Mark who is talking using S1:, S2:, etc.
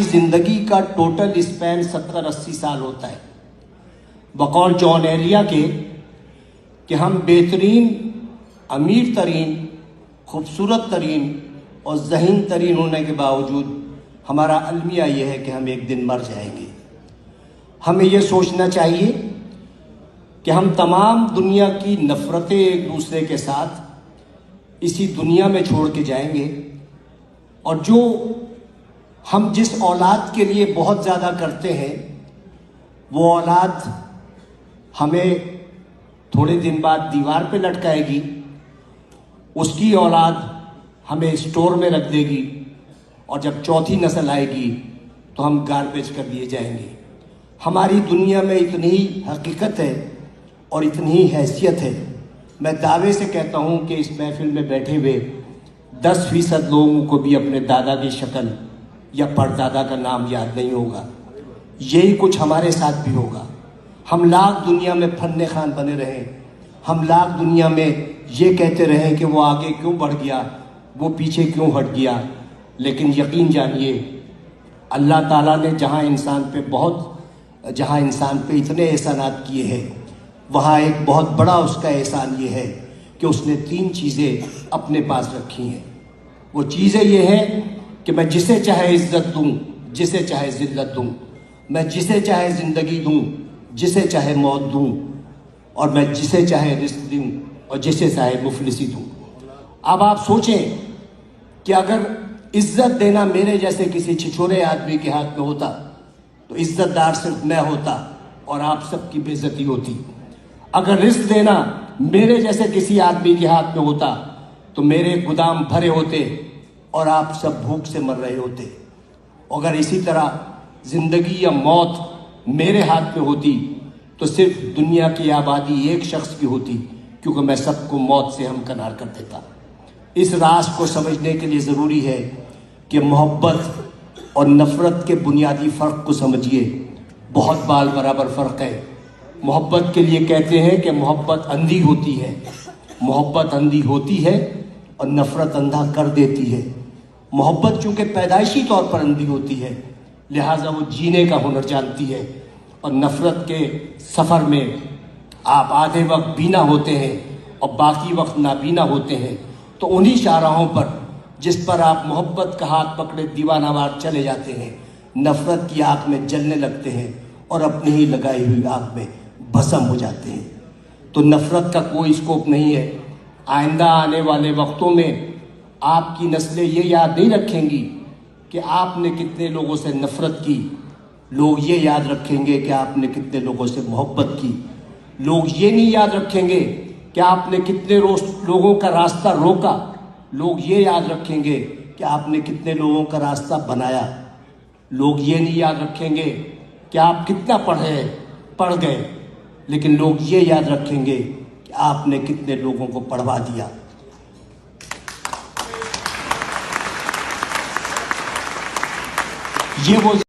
S1: زندگی کا total Spain 70-80 سال ہوتا ہے بقول جان ایلیا کے کہ ہم بہترین، امیر ترین، خوبصورت ترین اور ذہین ترین ہونے کے باوجود ہمارا المیہ یہ ہے کہ ہم ایک دن مر جائیں گے۔ ہمیں یہ سوچنا چاہیے کہ ہم تمام دنیا کی نفرتیں ایک دوسرے کے ساتھ اسی دنیا میں چھوڑ کے جائیں گے، اور جو ہم جس اولاد کے لیے بہت زیادہ کرتے ہیں وہ اولاد ہمیں تھوڑے دن بعد دیوار پہ لٹکائے گی، اس کی اولاد ہمیں اسٹور میں رکھ دے گی، اور جب چوتھی نسل آئے گی تو ہم گاربیج کر دیے جائیں گے۔ ہماری دنیا میں اتنی حقیقت ہے اور اتنی حیثیت ہے، میں دعوے سے کہتا ہوں کہ اس محفل میں بیٹھے ہوئے 10% لوگوں کو بھی اپنے دادا کی شکل یا پردادا کا نام یاد نہیں ہوگا۔ یہی کچھ ہمارے ساتھ بھی ہوگا۔ ہم لاکھ دنیا میں فن خان بنے رہیں، ہم لاکھ دنیا میں یہ کہتے رہیں کہ وہ آگے کیوں بڑھ گیا، وہ پیچھے کیوں ہٹ گیا، لیکن یقین جانیے اللہ تعالیٰ نے جہاں انسان پہ اتنے احسانات کیے ہیں، وہاں ایک بہت بڑا اس کا احسان یہ ہے کہ اس نے 3 چیزیں اپنے پاس رکھی ہیں۔ وہ چیزیں یہ ہیں کہ میں جسے چاہے عزت دوں، جسے چاہے ذلت دوں، میں جسے چاہے زندگی دوں، جسے چاہے موت دوں، اور میں جسے چاہے رزق دوں اور جسے چاہے مفلسی دوں۔ اب آپ سوچیں کہ اگر عزت دینا میرے جیسے کسی چھچورے آدمی کے ہاتھ میں ہوتا تو عزت دار صرف میں ہوتا اور آپ سب کی بے عزتی ہوتی۔ اگر رزق دینا میرے جیسے کسی آدمی کے ہاتھ میں ہوتا تو میرے گودام بھرے ہوتے اور آپ سب بھوک سے مر رہے ہوتے۔ اگر اسی طرح زندگی یا موت میرے ہاتھ میں ہوتی تو صرف دنیا کی آبادی ایک شخص کی ہوتی، کیونکہ میں سب کو موت سے ہمکنار کر دیتا۔ اس راز کو سمجھنے کے لیے ضروری ہے کہ محبت اور نفرت کے بنیادی فرق کو سمجھیے۔ بہت بال برابر فرق ہے۔ محبت کے لیے کہتے ہیں کہ محبت اندھی ہوتی ہے، محبت اندھی ہوتی ہے اور نفرت اندھا کر دیتی ہے۔ محبت چونکہ پیدائشی طور پر اندھی ہوتی ہے، لہٰذا وہ جینے کا ہنر جانتی ہے، اور نفرت کے سفر میں آپ آدھے وقت بینا ہوتے ہیں اور باقی وقت نابینا ہوتے ہیں، تو انہی شاہراہوں پر جس پر آپ محبت کا ہاتھ پکڑے دیوانہ وار چلے جاتے ہیں، نفرت کی آگ میں جلنے لگتے ہیں اور اپنی ہی لگائی ہوئی آگ میں بھسم ہو جاتے ہیں۔ تو نفرت کا کوئی اسکوپ نہیں ہے۔ آئندہ آنے والے وقتوں میں آپ کی نسلیں یہ یاد نہیں رکھیں گی کہ آپ نے کتنے لوگوں سے نفرت کی، لوگ یہ یاد رکھیں گے کہ آپ نے کتنے لوگوں سے محبت کی۔ لوگ یہ نہیں یاد رکھیں گے کہ آپ نے کتنے لوگوں کا راستہ روکا، لوگ یہ یاد رکھیں گے کہ آپ نے کتنے لوگوں کا راستہ بنایا۔ لوگ یہ نہیں یاد رکھیں گے کہ آپ کتنا پڑھ گئے، لیکن لوگ یہ یاد رکھیں گے کہ آپ نے کتنے لوگوں کو پڑھوا دیا۔ یہ وہ